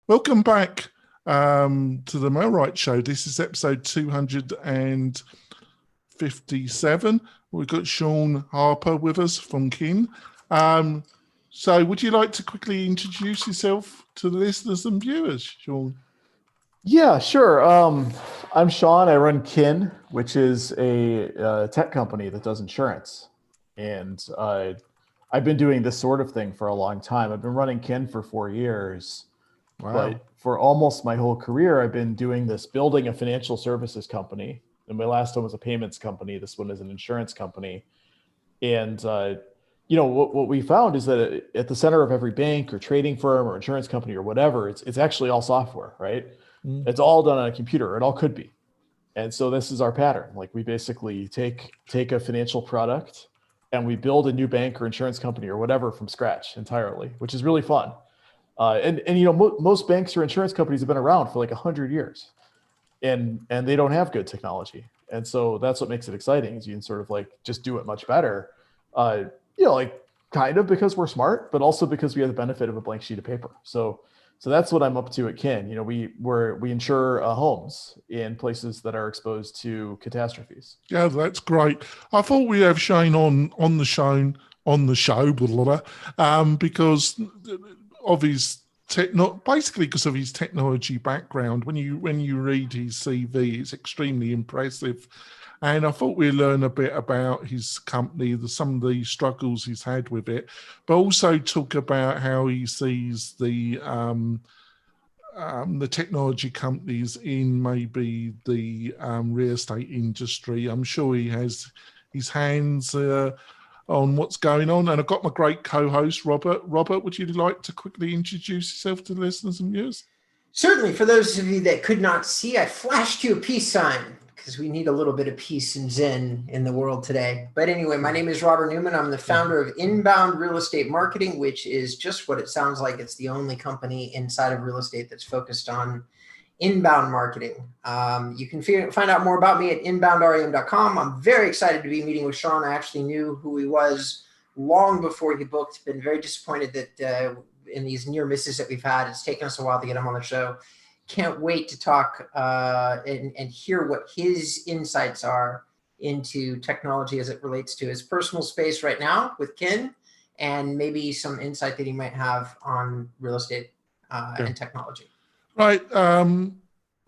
Welcome back to the Mailright Show. This is episode 257. We've got Sean Harper with us from Kin. So would you like to quickly introduce yourself to the listeners and viewers, Sean? Yeah, sure. I'm Sean. I run Kin, which is a tech company that does insurance. And I've been doing this sort of thing for a long time. I've been running Kin for 4 years. Wow. But for almost my whole career, I've been doing this, building a financial services company. And my last one was a payments company. This one is an insurance company. And what we found is that at the center of every bank or trading firm or insurance company or whatever, it's actually all software, right? It's all done on a computer. It all could be. And so this is our pattern. Like we basically take a financial product and we build a new bank or insurance company or whatever from scratch entirely, which is really fun. Most banks or insurance companies have been around for like 100 years, and they don't have good technology. And so that's what makes it exciting, is you can sort of like just do it much better. Kind of because we're smart, but also because we have the benefit of a blank sheet of paper. So that's what I'm up to at Kin. We insure homes in places that are exposed to catastrophes. Yeah, that's great. I thought we have Shane on the show, blah, blah, blah, because of his basically because of his technology background. When you read his CV, it's extremely impressive. And I thought we'd learn a bit about his company, some of the struggles he's had with it, but also talk about how he sees the technology companies in maybe the real estate industry. I'm sure he has his hands on what's going on. And I've got my great co-host, Robert. Robert, would you like to quickly introduce yourself to the listeners and viewers? Certainly. For those of you that could not see, I flashed you a peace sign because we need a little bit of peace and zen in the world today. But anyway, my name is Robert Newman. I'm the founder of Inbound Real Estate Marketing, which is just what it sounds like. It's the only company inside of real estate that's focused on inbound marketing. You can find out more about me at inboundrem.com. I'm very excited to be meeting with Sean. I actually knew who he was long before he booked. Been very disappointed that in these near misses that we've had, it's taken us a while to get him on the show. Can't wait to talk and hear what his insights are into technology as it relates to his personal space right now with Kin, and maybe some insight that he might have on real estate and technology. Right.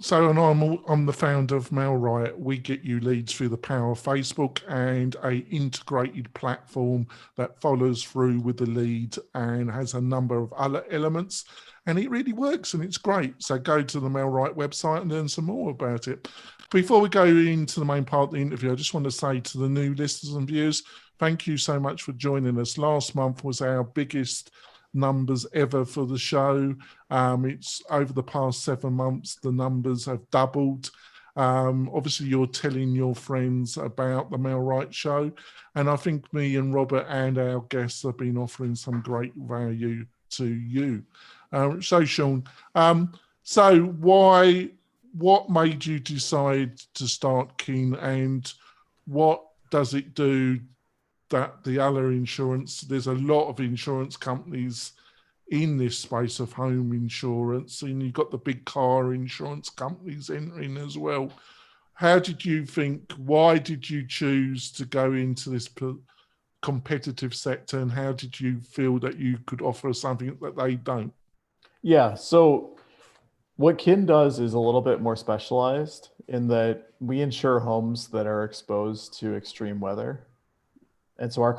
So, and I'm the founder of Mailright. We get you leads through the power of Facebook and a integrated platform that follows through with the lead and has a number of other elements. And it really works and it's great. So go to the Mailright website and learn some more about it. Before we go into the main part of the interview, I just want to say to the new listeners and viewers, thank you so much for joining us. Last month was our biggest numbers ever for the show. It's over the past 7 months, the numbers have doubled. Obviously, you're telling your friends about the Mailright Show. And I think me and Robert and our guests have been offering some great value to you. So, Sean, what made you decide to start Kin, and what does it do that the other insurance, there's a lot of insurance companies in this space of home insurance, and you've got the big car insurance companies entering as well. Why did you choose to go into this competitive sector, and how did you feel that you could offer something that they don't? Yeah, so what Kin does is a little bit more specialized in that we insure homes that are exposed to extreme weather. And so a lot of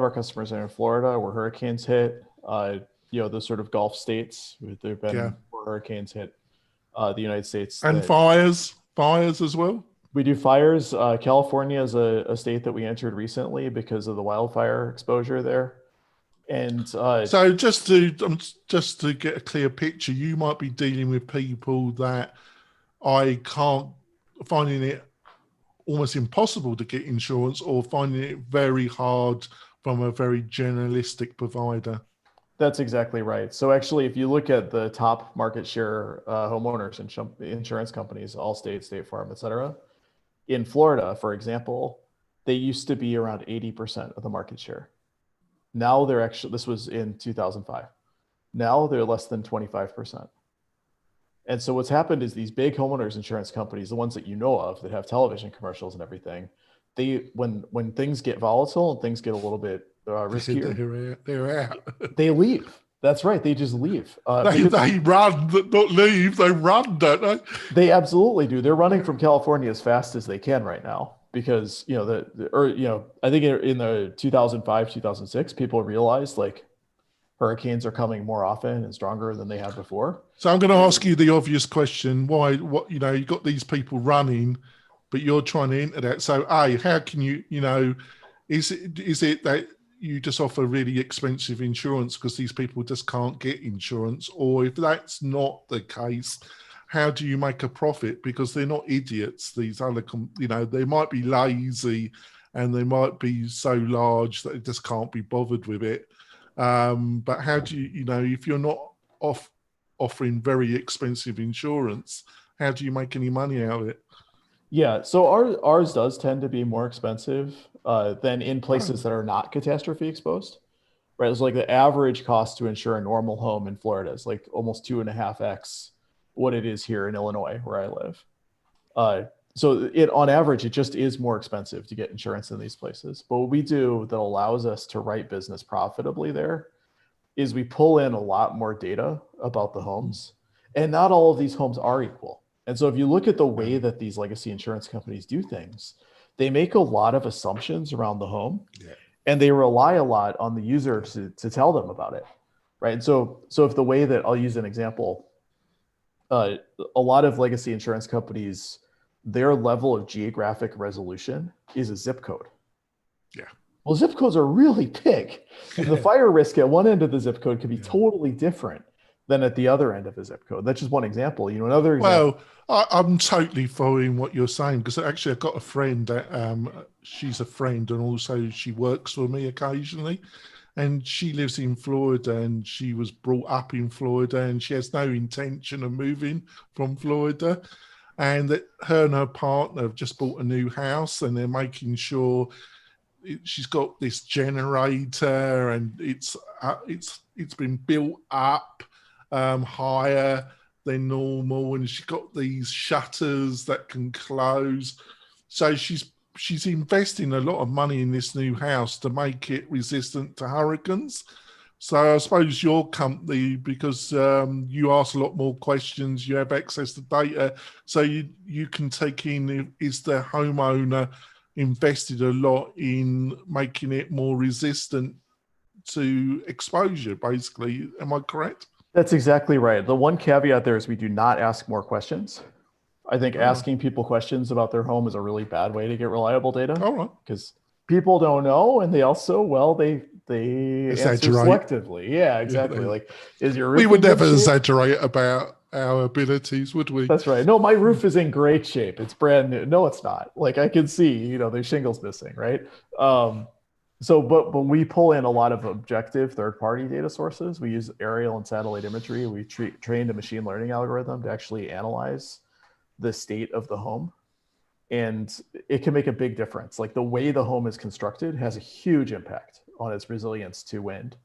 our customers are in Florida, where hurricanes hit, the sort of Gulf states. There have been more hurricanes hit the United States. And fires as well? We do fires. California is a state that we entered recently because of the wildfire exposure there. And so just to get a clear picture, you might be dealing with people that finding it almost impossible to get insurance, or finding it very hard from a very generalistic provider. That's exactly right. So actually, if you look at the top market share homeowners and insurance companies, Allstate, State Farm, et cetera, in Florida, for example, they used to be around 80% of the market share. Now this was in 2005. Now they're less than 25%. And so what's happened is these big homeowners insurance companies, the ones that you know of that have television commercials and everything, they when things get volatile and things get a little bit riskier, they're out. they leave. That's right. They just leave. They run, not leave. They run, don't they? They absolutely do. They're running from California as fast as they can right now because I think in the 2005, 2006, people realized like hurricanes are coming more often and stronger than they have before. So I'm going to ask you the obvious question: why? You got these people running, but you're trying to enter that. So, how can you? Is it that you just offer really expensive insurance because these people just can't get insurance? Or if that's not the case, how do you make a profit? Because they're not idiots. These other, they might be lazy and they might be so large that they just can't be bothered with it. But how do if you're not offering very expensive insurance, how do you make any money out of it? Yeah, so ours does tend to be more expensive than in places that are not catastrophe exposed, right? It's like the average cost to insure a normal home in Florida is like almost 2.5x what it is here in Illinois, where I live. So on average, it just is more expensive to get insurance in these places. But what we do that allows us to write business profitably there is we pull in a lot more data about the homes, and not all of these homes are equal. And so if you look at the way that these legacy insurance companies do things, they make a lot of assumptions around the home, and they rely a lot on the user to tell them about it, right? And so if the way that I'll use an example, a lot of legacy insurance companies, their level of geographic resolution is a zip code. Yeah. Well, zip codes are really big. And the fire risk at one end of the zip code could be totally different than at the other end of the zip code. That's just one example. Another example. Well, I'm totally following what you're saying because actually I've got a friend that she's a friend and also she works for me occasionally. And she lives in Florida and she was brought up in Florida and she has no intention of moving from Florida. And that her and her partner have just bought a new house and they're making sure she's got this generator and it's been built up higher than normal, and she's got these shutters that can close. So she's investing a lot of money in this new house to make it resistant to hurricanes. So I suppose your company, because you ask a lot more questions, you have access to data, so you can take in, is the homeowner invested a lot in making it more resistant to exposure, basically. Am I correct? That's exactly right. The one caveat there is we do not ask more questions. I think asking people questions about their home is a really bad way to get reliable data. All right. Because people don't know, and they also, they answer selectively. Yeah, exactly. Yeah. Like, is your roof we would never exaggerate about our abilities, would we? That's right. No, my roof is in great shape. It's brand new. No, it's not. Like, I can see, there's shingles missing, right? But we pull in a lot of objective third-party data sources. We use aerial and satellite imagery. We trained a machine learning algorithm to actually analyze the state of the home. And it can make a big difference. Like, the way the home is constructed has a huge impact on its resilience to wind,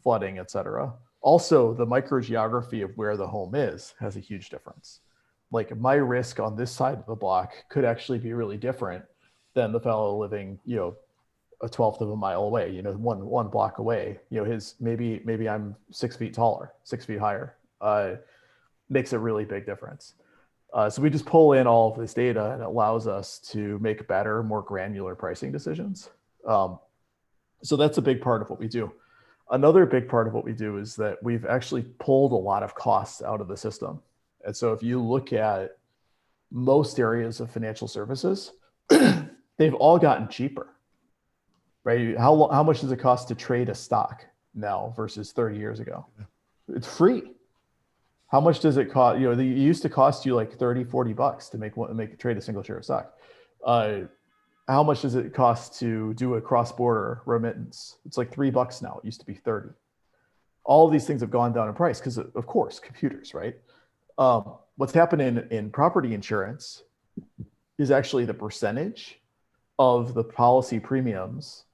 flooding, et cetera. Also, the microgeography of where the home is has a huge difference. Like, my risk on this side of the block could actually be really different than the fellow living, a 1/12 of a mile away, one block away. His maybe I'm 6 feet taller, 6 feet higher. Makes a really big difference. So we just pull in all of this data, and it allows us to make better, more granular pricing decisions. So that's a big part of what we do. Another big part of what we do is that we've actually pulled a lot of costs out of the system. And so if you look at most areas of financial services, they've all gotten cheaper, right? How much does it cost to trade a stock now versus 30 years ago? It's free. How much does it cost? It used to cost you like $30-$40 to trade a single share of stock. How much does it cost to do a cross-border remittance? It's like $3 now. It used to be 30. All of these things have gone down in price because, of course, computers, right? What's happening in property insurance is actually the percentage of the policy premiums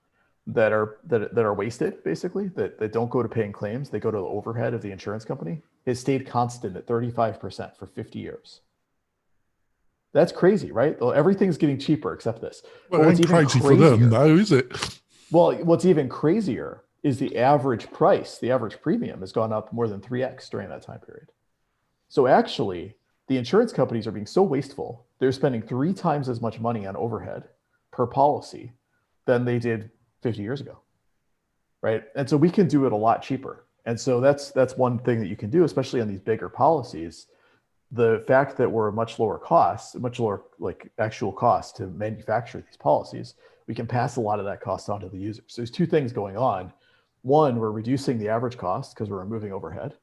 that are wasted, basically, that don't go to paying claims, they go to the overhead of the insurance company, has stayed constant at 35% for 50 years. That's crazy, right? Well, everything's getting cheaper except this. Well, But what's it ain't even crazy crazier, for them, though, is it? well, what's even crazier is the average price, the average premium has gone up more than 3x during that time period. So actually, the insurance companies are being so wasteful, they're spending 3 times as much money on overhead per policy than they did 50 years ago, right? And so we can do it a lot cheaper. And so that's one thing that you can do, especially on these bigger policies. The fact that we're a much lower cost, much lower like actual cost to manufacture these policies, we can pass a lot of that cost on to the users. So there's 2 things going on. One, we're reducing the average cost because we're removing overhead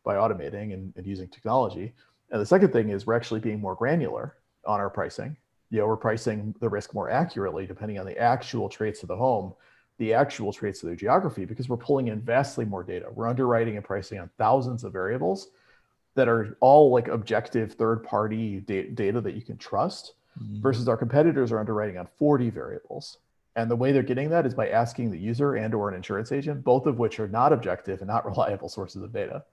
by automating and using technology. And the second thing is we're actually being more granular on our pricing. We're pricing the risk more accurately depending on the actual traits of the home, the actual traits of the geography, because we're pulling in vastly more data. We're underwriting and pricing on thousands of variables that are all like objective third-party data that you can trust, versus our competitors are underwriting on 40 variables. And the way they're getting that is by asking the user and or an insurance agent, both of which are not objective and not reliable sources of data.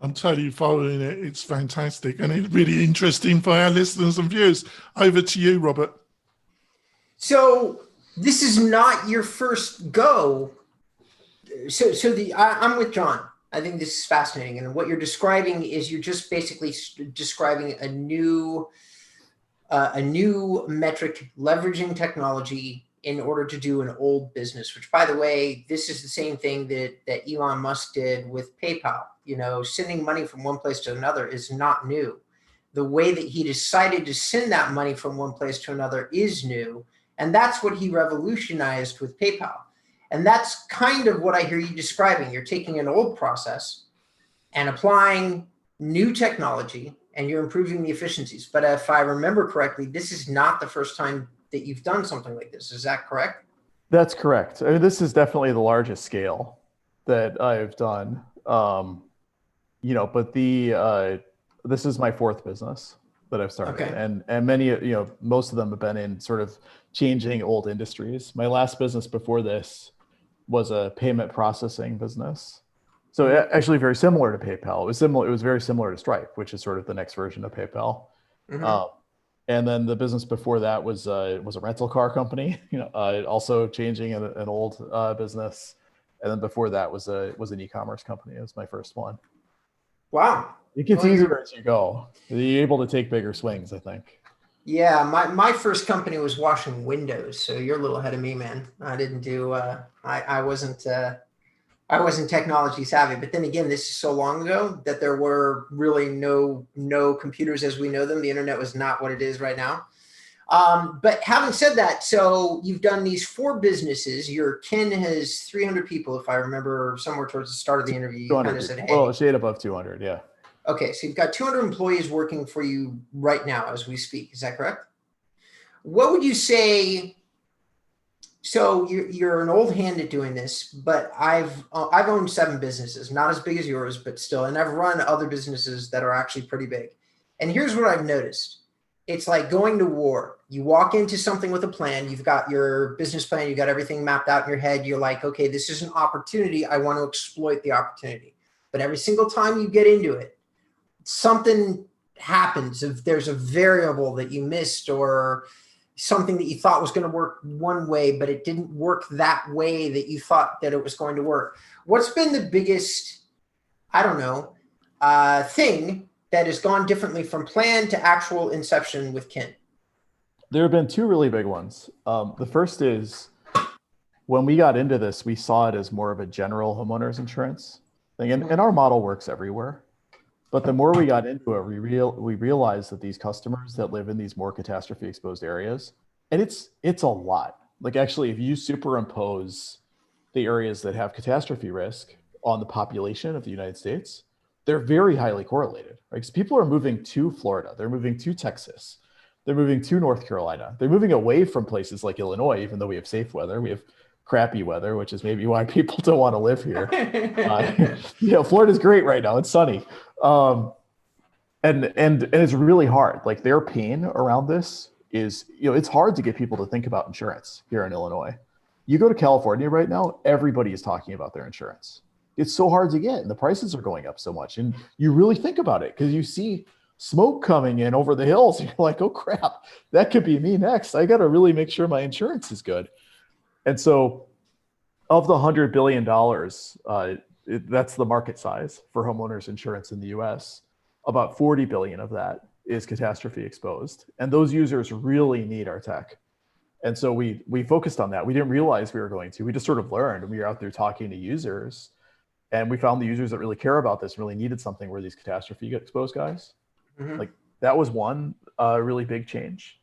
I'm totally following it. It's fantastic. And it's really interesting for our listeners and viewers. Over to you, Robert. So this is not your first go. I'm with John. I think this is fascinating. And what you're describing is you're just basically describing a new metric, leveraging technology in order to do an old business, which, by the way, this is the same thing that Elon Musk did with PayPal. Sending money from one place to another is not new. The way that he decided to send that money from one place to another is new. And that's what he revolutionized with PayPal. And that's kind of what I hear you describing. You're taking an old process and applying new technology, and you're improving the efficiencies. But if I remember correctly, this is not the first time that you've done something like this. Is that correct? That's correct. I mean, this is definitely the largest scale that I've done. But this is my 4th business that I've started. Okay. And many, most of them have been in sort of changing old industries. My last business before this was a payment processing business. So actually very similar to PayPal. It was very similar to Stripe, which is sort of the next version of PayPal. Mm-hmm. And then the business before that was a rental car company, also changing an old business. And then before that was an e-commerce company. It was my first one. Wow. It gets easier as you go. You're able to take bigger swings, I think. Yeah, my first company was washing windows, so you're a little ahead of me, man. I didn't do I wasn't technology savvy, but then again, this is so long ago that there were really no computers as we know them. The internet was not what it is right now. But having said that, so you've done these 4 businesses. Your kin has 300 people, if I remember somewhere towards the start of the interview. You kind of said, hey. Well, a shade above 200, yeah. Okay, so you've got 200 employees working for you right now as we speak. Is that correct? What would you say? So you're an old hand at doing this, but I've owned 7 businesses, not as big as yours, but still, and I've run other businesses that are actually pretty big. And here's what I've noticed. It's like going to war. You walk into something with a plan. You've got your business plan. You've got everything mapped out in your head. You're like, okay, this is an opportunity. I want to exploit the opportunity. But every single time you get into it, something happens. If there's a variable that you missed or something that you thought was going to work one way, but it didn't work that way that you thought that it was going to work. What's been the biggest, thing that has gone differently from plan to actual inception with kin? There have been 2 really big ones. The first is when we got into this, we saw it as more of a general homeowners insurance thing. And our model works everywhere. But the more we got into it, we realized that these customers that live in these more catastrophe exposed areas, and it's a lot. Like actually, if you superimpose the areas that have catastrophe risk on the population of the United States, they're very highly correlated, right? Because people are moving to Florida, they're moving to Texas, they're moving to North Carolina, they're moving away from places like Illinois, even though we have safe weather, we have crappy weather, which is maybe why people don't want to live here. Florida's great right now. It's sunny. And it's really hard. Like their pain around this is, it's hard to get people to think about insurance here in Illinois. You go to California right now, everybody is talking about their insurance. It's so hard to get, and the prices are going up so much. And you really think about it because you see smoke coming in over the hills. And you're like, oh crap, that could be me next. I got to really make sure my insurance is good. And so, of the $100 billion, that's the market size for homeowners insurance in the US. About 40 billion of that is catastrophe exposed. And those users really need our tech. And so we focused on that. We didn't realize we were going to. We just sort of learned. We were out there talking to users, and we found the users that really care about this really needed something where these catastrophe exposed guys. Like that was one really big change.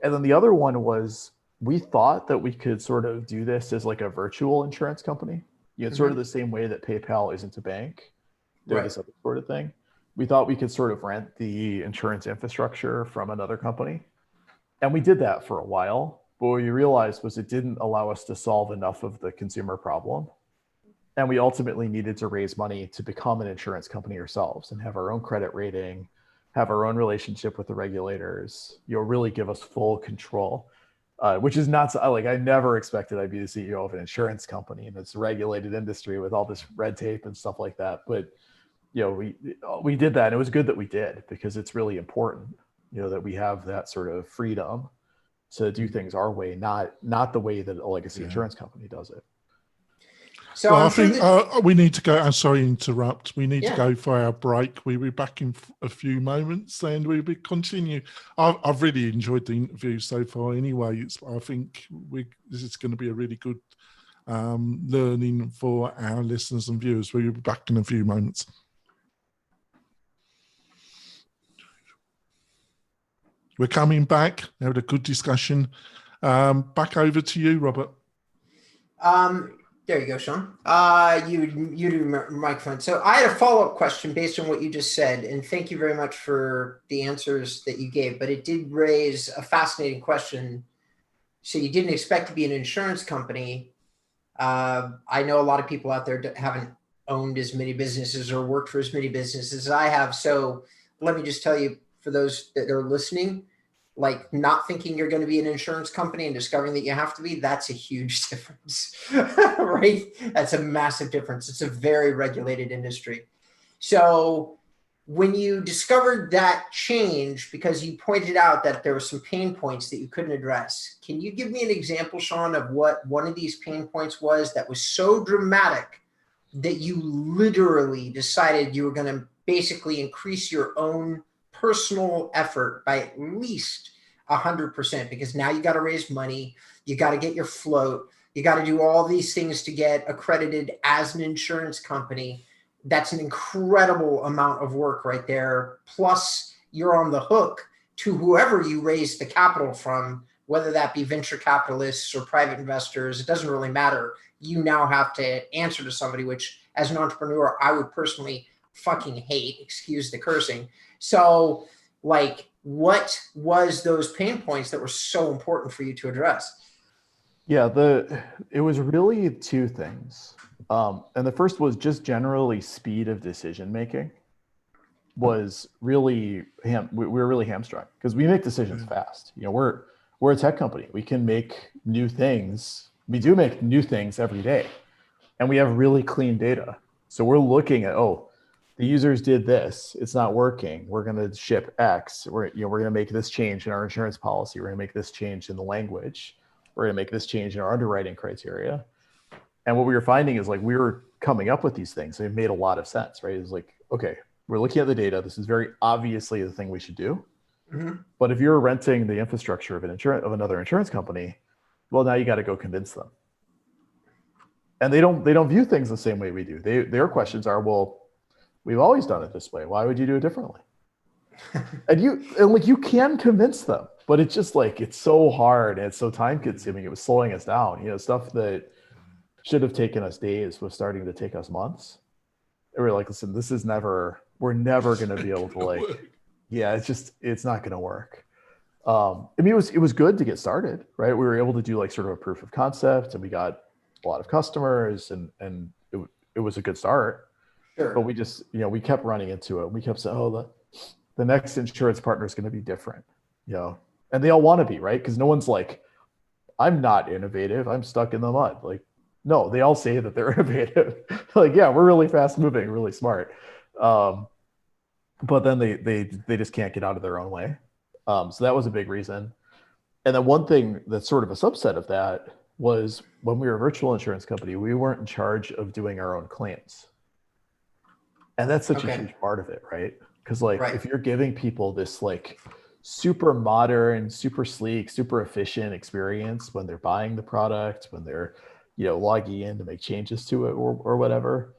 And then the other one was we thought that we could sort of do this as like a virtual insurance company. It's sort of the same way that PayPal isn't a bank. They're this other sort of thing. We thought we could sort of rent the insurance infrastructure from another company. And we did that for a while. But what we realized was it didn't allow us to solve enough of the consumer problem. And we ultimately needed to raise money to become an insurance company ourselves and have our own credit rating, have our own relationship with the regulators, really give us full control, which is not like I never expected I'd be the CEO of an insurance company and it's a regulated industry with all this red tape and stuff like that. But we did that, and it was good that we did because it's really important, that we have that sort of freedom to do things our way, not the way that a legacy insurance company does it. So well, I think we need to go. I'm sorry to interrupt. We need to go for our break. We'll be back in a few moments, and we'll continue. I've really enjoyed the interview so far. Anyway, I think this is going to be a really good learning for our listeners and viewers. We'll be back in a few moments. We're coming back. We had a good discussion. Back over to you, Robert. There you go, Sean. You do microphone. So I had a follow-up question based on what you just said, and thank you very much for the answers that you gave. But it did raise a fascinating question. So you didn't expect to be an insurance company. I know a lot of people out there haven't owned as many businesses or worked for as many businesses as I have. So let me just tell you, for those that are listening, like not thinking you're going to be an insurance company and discovering that you have to be, that's a huge difference, right? That's a massive difference. It's a very regulated industry. So when you discovered that change, because you pointed out that there were some pain points that you couldn't address, can you give me an example, Sean, of what one of these pain points was that was so dramatic that you literally decided you were going to basically increase your own personal effort by at least 100%, because now you got to raise money, you got to get your float, you got to do all these things to get accredited as an insurance company. That's an incredible amount of work right there. Plus, you're on the hook to whoever you raise the capital from, whether that be venture capitalists or private investors. It doesn't really matter. You now have to answer to somebody, which as an entrepreneur, I would personally fucking hate, excuse the cursing. So like, what was those pain points that were so important for you to address? Yeah, it was really two things. And the first was just generally speed of decision making was really, we were really hamstrung because we make decisions fast. We're a tech company. We can make new things. We do make new things every day, and we have really clean data. So we're looking at, the users did this, it's not working. We're going to ship X. We're going to make this change in our insurance policy. We're going to make this change in the language. We're going to make this change in our underwriting criteria. And what we were finding is like, we were coming up with these things. It made a lot of sense, right? It's like, okay, we're looking at the data. This is very obviously the thing we should do. But if you're renting the infrastructure of another insurance company, well, now you got to go convince them. And they don't view things the same way we do. Their questions are, well, we've always done it this way. Why would you do it differently? and you can convince them, but it's just like, it's so hard and it's so time consuming. It was slowing us down. Stuff that should have taken us days was starting to take us months. And we're like, listen, we're never going to be able to it's not going to work. It was good to get started, right? We were able to do like sort of a proof of concept, and we got a lot of customers, and it was a good start. Sure. But we just, we kept running into it. We kept saying, the next insurance partner is going to be different, and they all want to be, right? Because no one's like, I'm not innovative. I'm stuck in the mud. Like, no, they all say that they're innovative. Like, yeah, we're really fast moving, really smart. But then they just can't get out of their own way. So that was a big reason. And then one thing that's sort of a subset of that was when we were a virtual insurance company, we weren't in charge of doing our own claims. And that's such a huge part of it, right? Because like if you're giving people this like super modern, super sleek, super efficient experience when they're buying the product, when they're, logging in to make changes to it or whatever,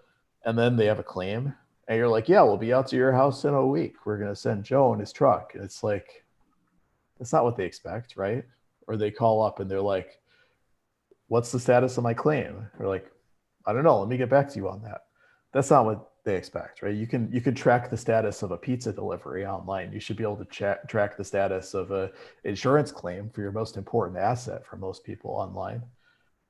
and then they have a claim and you're like, yeah, we'll be out to your house in a week. We're going to send Joe in his truck. And it's like, that's not what they expect, right? Or they call up and they're like, what's the status of my claim? Or like, I don't know, let me get back to you on that. That's not what they expect, right? You can track the status of a pizza delivery online. You should be able to track the status of a insurance claim for your most important asset for most people online.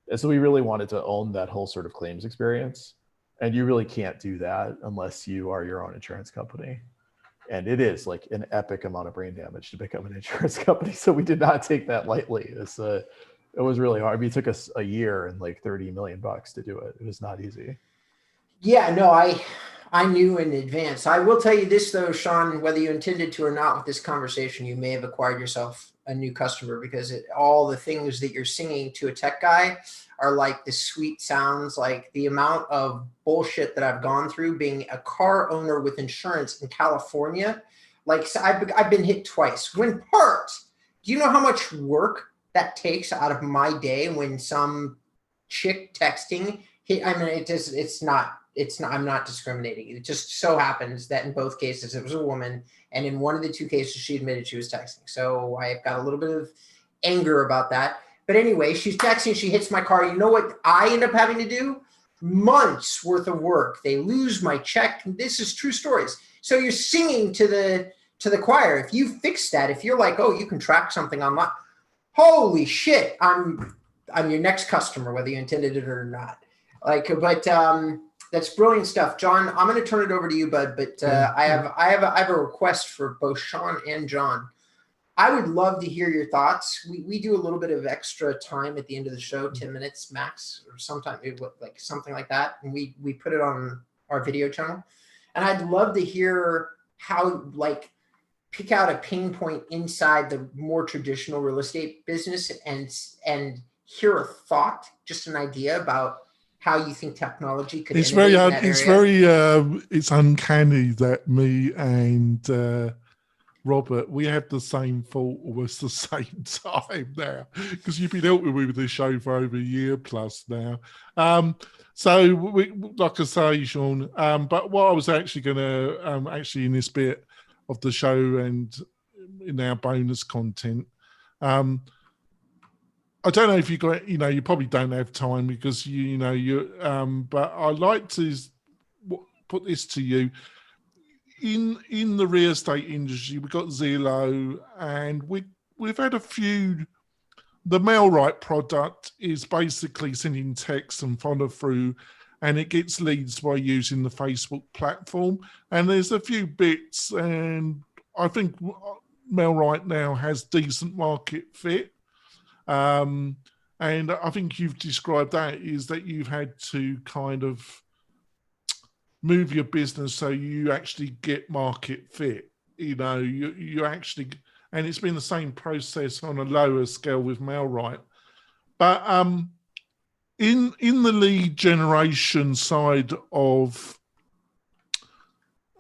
And so we really wanted to own that whole sort of claims experience. And you really can't do that unless you are your own insurance company. And it is like an epic amount of brain damage to become an insurance company. So we did not take that lightly. It was really hard. I mean, it took us a year and like $30 million to do it. It was not easy. Yeah, no, I knew in advance. I will tell you this though, Sean, whether you intended to or not with this conversation, you may have acquired yourself a new customer because all the things that you're singing to a tech guy are like the sweet sounds, like the amount of bullshit that I've gone through being a car owner with insurance in California. Like so I've been hit twice. When parked, do you know how much work that takes out of my day when some chick texting hit? I mean, I'm not discriminating. It just so happens that in both cases it was a woman, and in one of the two cases she admitted she was texting. So I've got a little bit of anger about that. But anyway, she's texting, she hits my car. You know what I end up having to do? Months worth of work. They lose my check. This is true stories. So you're singing to the choir. If you fix that, if you're like, oh, you can track something online, holy shit, I'm your next customer, whether you intended it or not. That's brilliant stuff, John. I'm going to turn it over to you, bud. But I have a request for both Sean and John. I would love to hear your thoughts. We do a little bit of extra time at the end of the show, 10 minutes max, or sometimes like something like that, and we put it on our video channel. And I'd love to hear how pick out a pain point inside the more traditional real estate business and hear a thought, just an idea about how you think technology could innovate in that area. It's uncanny that me and Robert, we have the same thought almost the same time now, because you've been helping me with this show for over a year plus now. So we, like I say, Sean, but what I was actually going to, actually in this bit of the show and in our bonus content, I don't know if you got, you probably don't have time because but I'd like to put this to you. In the real estate industry, we've got Zillow, and we've had a few. The MailRight product is basically sending text and follow through, and it gets leads by using the Facebook platform. And there's a few bits, and I think MailRight now has decent market fit. And I think you've described that is that you've had to kind of move your business so you actually get market fit. You actually, and it's been the same process on a lower scale with MailRight. But in the lead generation side of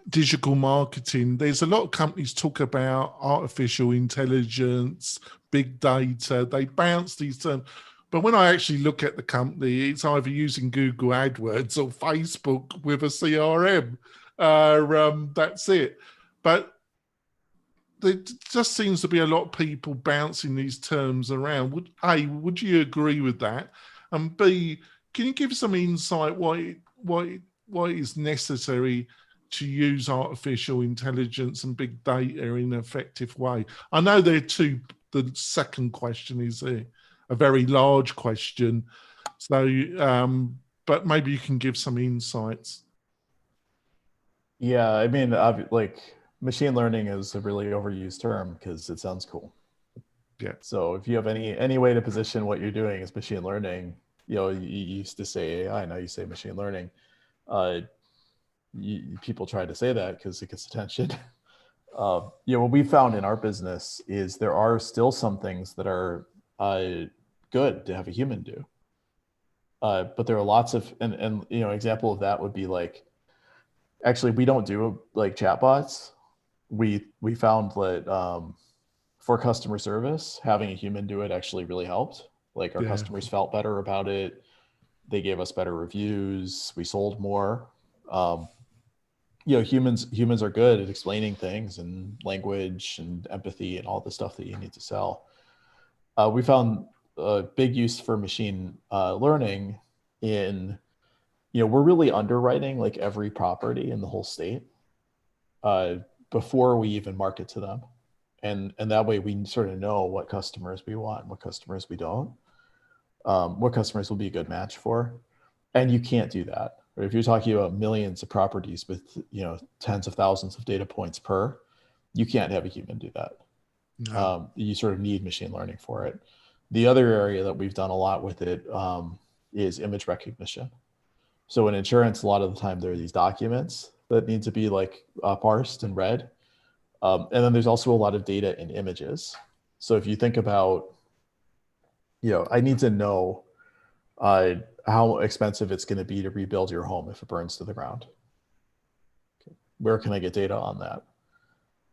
digital marketing, there's a lot of companies talk about artificial intelligence, big data. They bounce these terms. But when I actually look at the company, it's either using Google AdWords or Facebook with a CRM. That's it. But there just seems to be a lot of people bouncing these terms around. Would you agree with that? And B, can you give some insight why is necessary to use artificial intelligence and big data in an effective way? I know there are two. The second question is a very large question. So, but maybe you can give some insights. Yeah, I mean, like machine learning is a really overused term because it sounds cool. Yeah. So if you have any way to position what you're doing as machine learning, you used to say AI, now you say machine learning. People try to say that because it gets attention. What we found in our business is there are still some things that are good to have a human do. But there are lots of, and example of that would be like, actually, we don't do like chatbots. We found that for customer service, having a human do it actually really helped. Like our customers felt better about it. They gave us better reviews. We sold more. Humans are good at explaining things and language and empathy and all the stuff that you need to sell. We found a big use for machine learning in, we're really underwriting like every property in the whole state before we even market to them. And that way we sort of know what customers we want and what customers we don't, what customers will be a good match for. And you can't do that. Or if you're talking about millions of properties with, tens of thousands of data points per, you can't have a human do that. No. You sort of need machine learning for it. The other area that we've done a lot with it is image recognition. So in insurance, a lot of the time there are these documents that need to be like parsed and read. And then there's also a lot of data in images. So if you think about, I need to know how expensive it's going to be to rebuild your home if it burns to the ground. Okay. Where can I get data on that?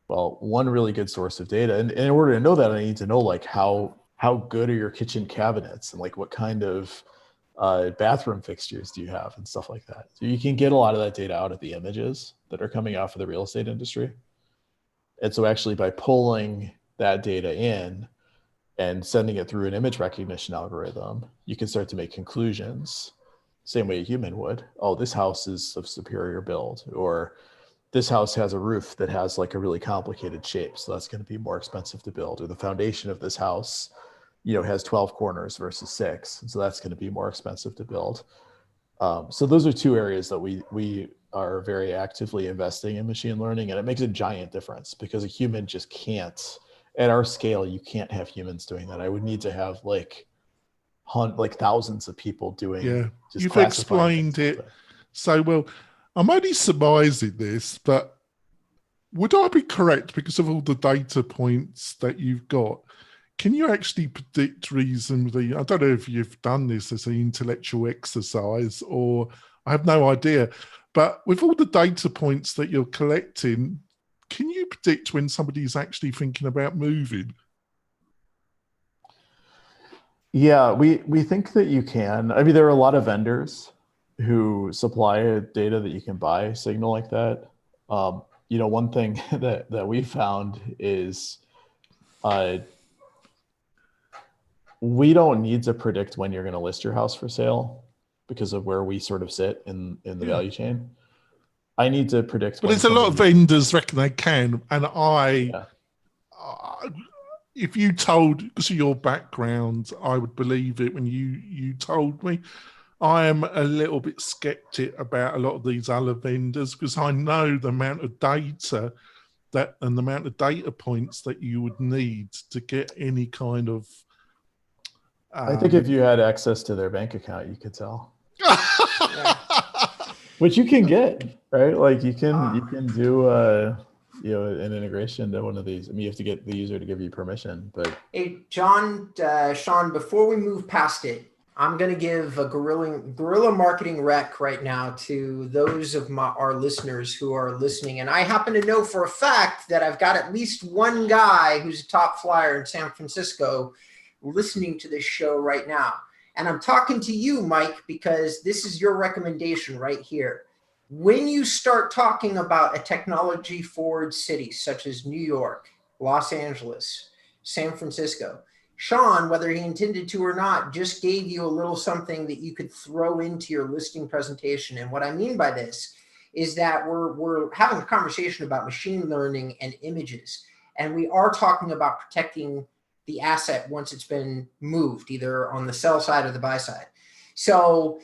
Well, one really good source of data, and in order to know that, I need to know like how good are your kitchen cabinets and like what kind of bathroom fixtures do you have and stuff like that. So you can get a lot of that data out of the images that are coming off of the real estate industry. And so actually by pulling that data in and sending it through an image recognition algorithm, you can start to make conclusions, same way a human would. Oh, this house is of superior build, or this house has a roof that has like a really complicated shape, so that's going to be more expensive to build. Or the foundation of this house, has 12 corners versus 6, and so that's going to be more expensive to build. So those are two areas that we are very actively investing in machine learning, and it makes a giant difference because a human just can't. At our scale, you can't have humans doing that. I would need to have like thousands of people doing. Yeah, just you've classifying explained it so well. I'm only surmising this, but would I be correct because of all the data points that you've got? Can you actually predict reasonably? I don't know if you've done this as an intellectual exercise or I have no idea, but with all the data points that you're collecting, can you predict when somebody's actually thinking about moving? Yeah, we think that you can. I mean, there are a lot of vendors who supply data that you can buy signal like that. One thing that we found is we don't need to predict when you're going to list your house for sale because of where we sort of sit in the value chain. I need to predict. But there's a lot of vendors reckon they can, and if you told, because of your background, I would believe it when you told me. I am a little bit skeptic about a lot of these other vendors because I know the amount of data and the amount of data points that you would need to get any kind of. I think if you had access to their bank account, you could tell. Which you can get, right? Like you can do an integration to one of these. I mean, you have to get the user to give you permission. But hey, Sean, before we move past it, I'm going to give a guerrilla marketing rec right now to those of our listeners who are listening. And I happen to know for a fact that I've got at least one guy who's a top flyer in San Francisco listening to this show right now. And I'm talking to you, Mike, because this is your recommendation right here. When you start talking about a technology forward city such as New York, Los Angeles, San Francisco, Sean, whether he intended to or not, just gave you a little something that you could throw into your listing presentation. And what I mean by this is that we're having a conversation about machine learning and images. And we are talking about protecting the asset once it's been moved, either on the sell side or the buy side. So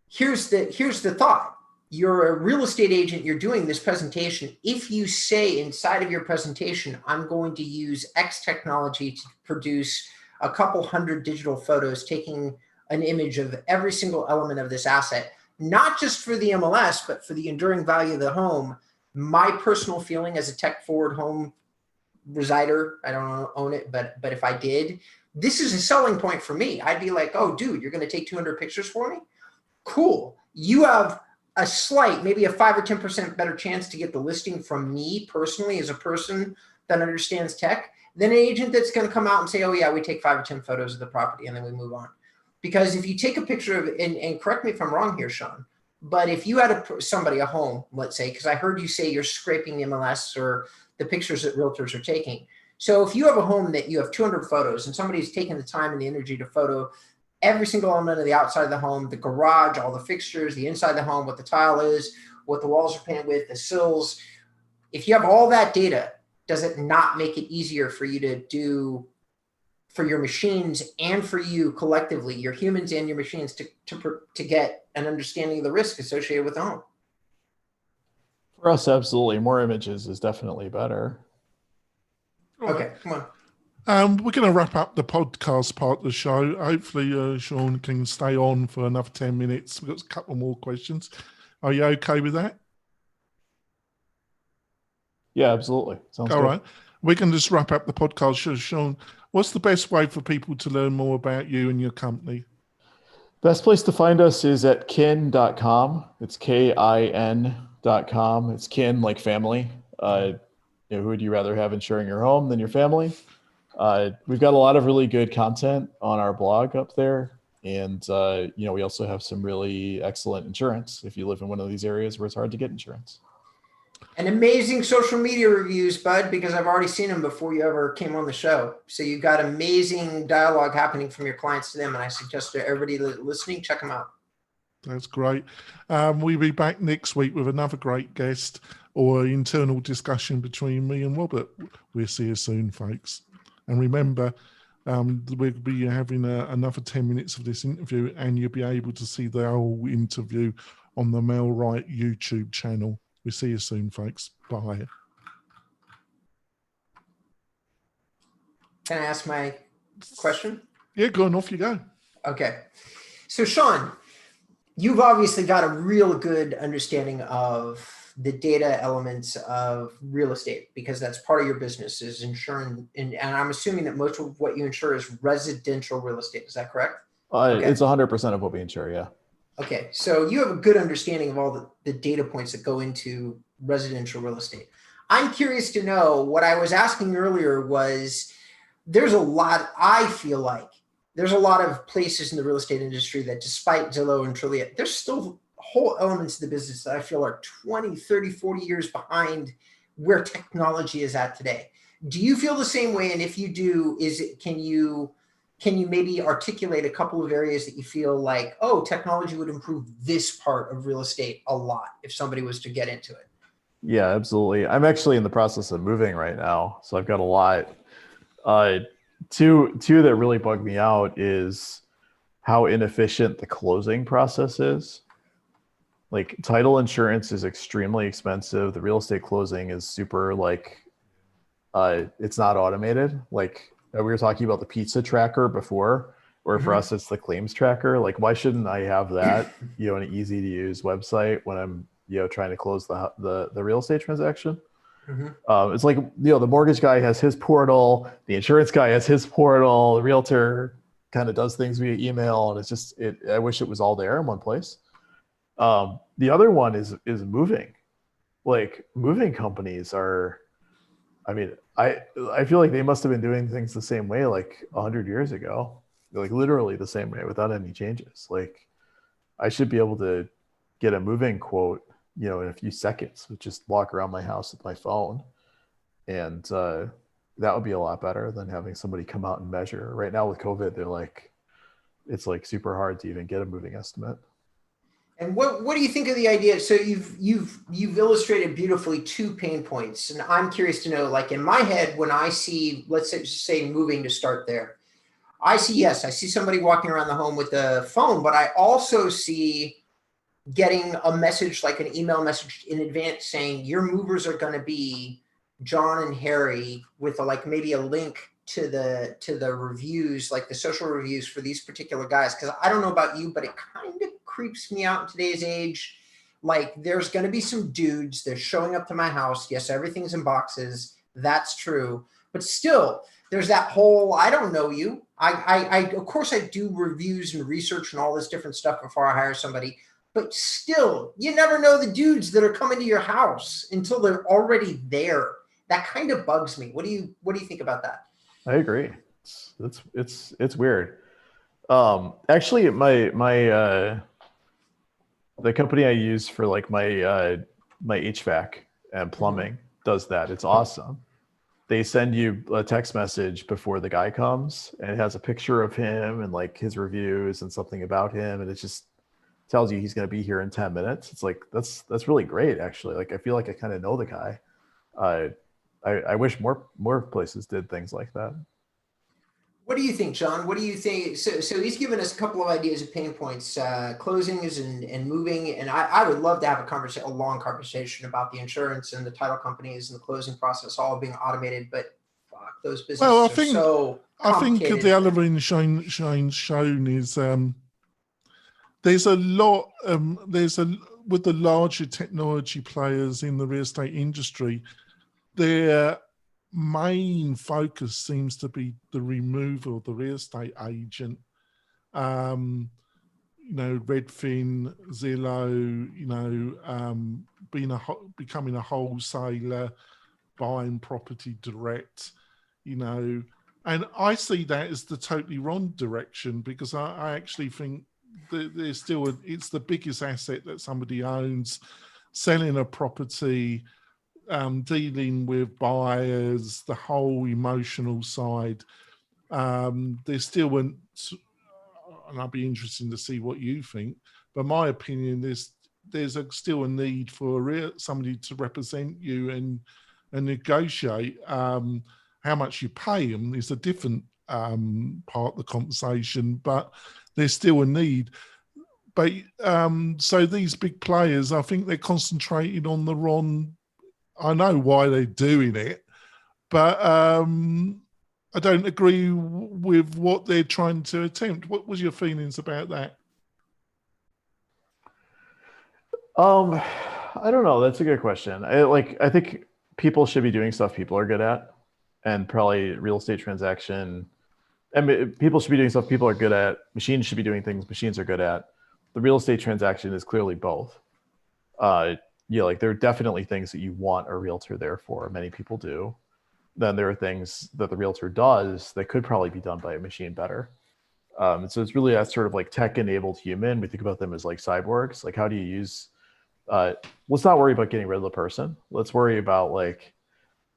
here's the thought. you're a real estate agent, you're doing this presentation. If you say inside of your presentation, I'm going to use X technology to produce a couple hundred digital photos taking an image of every single element of this asset, not just for the MLS, but for the enduring value of the home. My personal feeling as a tech forward home resider, I don't own it, but if I did, this is a selling point for me. I'd be like, oh, dude, you're going to take 200 pictures for me? Cool. You have a slight, maybe a 5 or 10% better chance to get the listing from me personally as a person that understands tech than an agent that's going to come out and say, oh yeah, we take 5 or 10 photos of the property and then we move on. Because if you take a picture of, and correct me if I'm wrong here, Sean, but if you had a home, let's say, because I heard you say you're scraping the MLS or the pictures that realtors are taking. So if you have a home that you have 200 photos and somebody's taken the time and the energy to photo every single element of the outside of the home, the garage, all the fixtures, the inside of the home, what the tile is, what the walls are painted with, the sills. If you have all that data, does it not make it easier for you to do, for your machines and for you collectively, your humans and your machines, to get an understanding of the risk associated with the home? For us, absolutely. More images is definitely better. Okay, come on. We're going to wrap up the podcast part of the show. Hopefully, Sean can stay on for another 10 minutes. We've got a couple more questions. Are you okay with that? Yeah, absolutely. Sounds all good. Right. We can just wrap up the podcast. So, Sean, what's the best way for people to learn more about you and your company? Best place to find us is at kin.com. It's KIN.com. It's kin like family. Who would you rather have insuring your home than your family? We've got a lot of really good content on our blog up there. And, we also have some really excellent insurance if you live in one of these areas where it's hard to get insurance. And amazing social media reviews, Bud, because I've already seen them before you ever came on the show. So you've got amazing dialogue happening from your clients to them. And I suggest to everybody listening, check them out. That's great. We'll be back next week with another great guest or internal discussion between me and Robert. We'll see you soon, folks. And remember, we'll be having another 10 minutes of this interview, and you'll be able to see the whole interview on the Mel Wright YouTube channel. We'll see you soon, folks. Bye. Can I ask my question? Yeah, go on, off you go. Okay. So, Sean, you've obviously got a real good understanding of the data elements of real estate, because that's part of your business is insuring. And I'm assuming that most of what you insure is residential real estate. Is that correct? Okay. It's 100% of what we insure. Yeah. Okay. So you have a good understanding of all the data points that go into residential real estate. I'm curious to know, what I was asking earlier was, I feel like there's a lot of places in the real estate industry that, despite Zillow and Trulia, there's still whole elements of the business that I feel are 20, 30, 40 years behind where technology is at today. Do you feel the same way? And if you do, can you maybe articulate a couple of areas that you feel like, oh, technology would improve this part of real estate a lot if somebody was to get into it? Yeah, absolutely. I'm actually in the process of moving right now, so I've got a lot. Two that really bug me out is how inefficient the closing process is. Like, title insurance is extremely expensive. The real estate closing is super, it's not automated. Like, we were talking about the pizza tracker before, where for us it's the claims tracker. Like, why shouldn't I have that, an easy to use website when I'm, trying to close the real estate transaction? It's like, the mortgage guy has his portal, the insurance guy has his portal, the realtor kind of does things via email, and it's just, I wish it was all there in one place. The other one is moving. Like, moving companies are, I feel like they must have been doing things the same way like 100 years ago, like literally the same way without any changes. Like, I should be able to get a moving quote, in a few seconds, with just walk around my house with my phone. And that would be a lot better than having somebody come out and measure. Right now with COVID, it's like super hard to even get a moving estimate. And what do you think of the idea? So you've illustrated beautifully two pain points, and I'm curious to know, like, in my head, when I see, let's say moving, to start there, I see somebody walking around the home with a phone, but I also see getting a message, like an email message in advance saying your movers are going to be John and Harry, with like maybe a link to the reviews, like the social reviews for these particular guys. Because I don't know about you, but it kind of creeps me out in today's age. Like, there's going to be some dudes, they're showing up to my house. Yes, everything's in boxes. That's true. But still, there's that whole, I don't know you. I of course I do reviews and research and all this different stuff before I hire somebody. But still, you never know the dudes that are coming to your house until they're already there. That kind of bugs me. What do you think about that? I agree. It's weird. Actually, my the company I use for like my HVAC and plumbing does that. It's awesome. They send you a text message before the guy comes, and it has a picture of him and like his reviews and something about him, and it just tells you he's going to be here in 10 minutes. It's like that's really great, actually. Like, I feel like I kind of know the guy. I wish more places did things like that. What do you think, John? What do you think? So he's given us a couple of ideas of pain points, closings and moving. And I would love to have a long conversation about the insurance and the title companies and the closing process all being automated. But fuck, those businesses are so complicated. I think the other thing Shane's shown is there's a lot. With the larger technology players in the real estate industry, their main focus seems to be the removal of the real estate agent. Redfin, Zillow, becoming a wholesaler, buying property direct, and I see that as the totally wrong direction, because I actually think that it's the biggest asset that somebody owns. Selling a property, dealing with buyers, the whole emotional side. There's still and I'd be interested to see what you think, but my opinion is there's still a need for somebody to represent you and negotiate. How much you pay them is a different part of the conversation, but there's still a need. But so these big players, I think they're concentrating on the wrong. I know why they're doing it, but I don't agree with what they're trying to attempt. What was your feelings about that? I don't know. That's a good question. I think people should be doing stuff people are good at, and probably real estate transaction. I mean, people should be doing stuff people are good at. Machines should be doing things machines are good at. The real estate transaction is clearly both. Like, there are definitely things that you want a realtor there for. Many people do. Then there are things that the realtor does that could probably be done by a machine better. So it's really that sort of like tech-enabled human. We think about them as like cyborgs. Like, how do you use? Let's not worry about getting rid of the person. Let's worry about like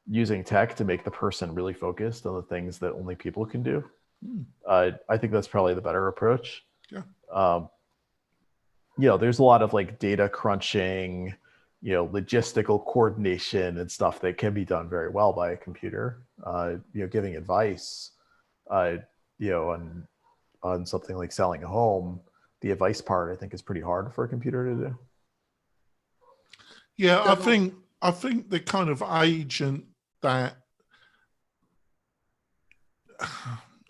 using tech to make the person really focused on the things that only people can do. I think that's probably the better approach. Yeah. There's a lot of like data crunching, logistical coordination and stuff that can be done very well by a computer. Giving advice, on something like selling a home, the advice part I think is pretty hard for a computer to do. Yeah, I think the kind of agent that,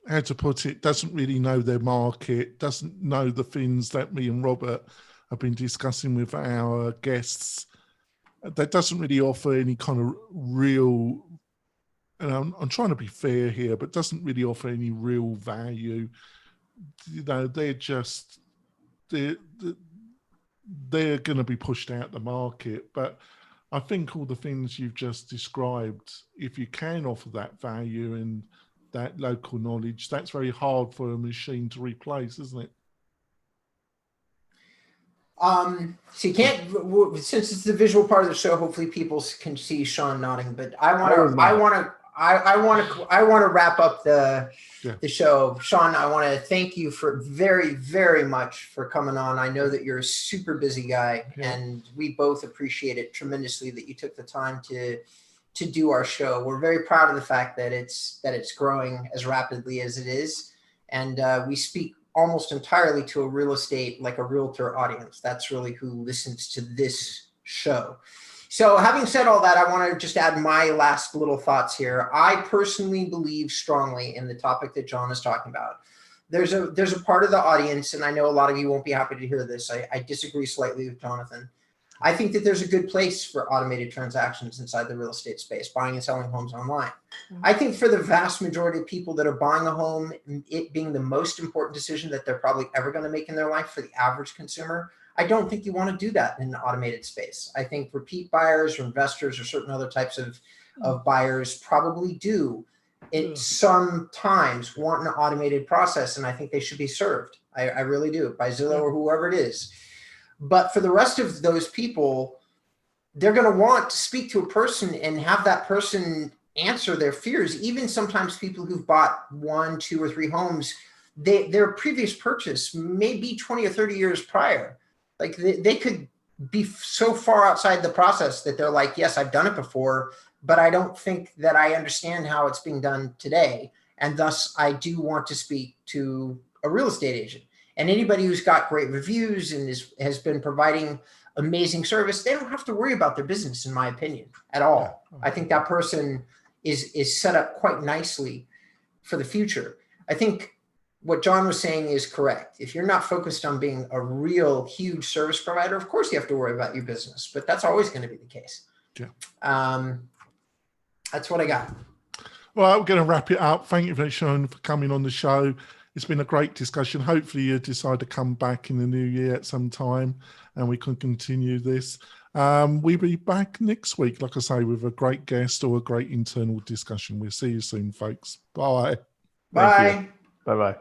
how to put it, doesn't really know their market, doesn't know the things that me and Robert have been discussing with our guests, that doesn't really offer any kind of real, and I'm trying to be fair here, but doesn't really offer any real value. They're going to be pushed out the market. But I think all the things you've just described, if you can offer that value and that local knowledge, that's very hard for a machine to replace, isn't it? So you can't, since it's the visual part of the show, hopefully people can see Sean nodding, but I want to wrap up the show. Sean, I want to thank you for very, very much for coming on. I know that you're a super busy guy, and we both appreciate it tremendously that you took the time to do our show. We're very proud of the fact that it's growing as rapidly as it is. And we speak almost entirely to a real estate, like a realtor audience. That's really who listens to this show. So having said all that, I want to just add my last little thoughts here. I personally believe strongly in the topic that John is talking about. There's a part of the audience, and I know a lot of you won't be happy to hear this. I disagree slightly with Jonathan. I think that there's a good place for automated transactions inside the real estate space, buying and selling homes online. I think for the vast majority of people that are buying a home, it being the most important decision that they're probably ever going to make in their life for the average consumer, I don't think you want to do that in an automated space. I think repeat buyers or investors or certain other types of buyers probably do it sometimes want an automated process, and I think they should be served. I really do, by Zillow or whoever it is. But for the rest of those people, they're going to want to speak to a person and have that person answer their fears. Even sometimes people who've bought 1, 2, or 3 homes, their previous purchase may be 20 or 30 years prior. Like they could be so far outside the process that they're like, yes, I've done it before, but I don't think that I understand how it's being done today. And thus I do want to speak to a real estate agent. And anybody who's got great reviews and has been providing amazing service, they don't have to worry about their business, in my opinion, at all. Yeah. I think that person is set up quite nicely for the future. I think what John was saying is correct. If you're not focused on being a real huge service provider, of course you have to worry about your business, but that's always going to be the case. Yeah. That's what I got. Well, we're going to wrap it up. Thank you, Sean, for coming on the show. It's been a great discussion. Hopefully you decide to come back in the new year at some time and we can continue this. We'll be back next week, like I say, with a great guest or a great internal discussion. We'll see you soon, folks. Bye. Bye. Bye-bye.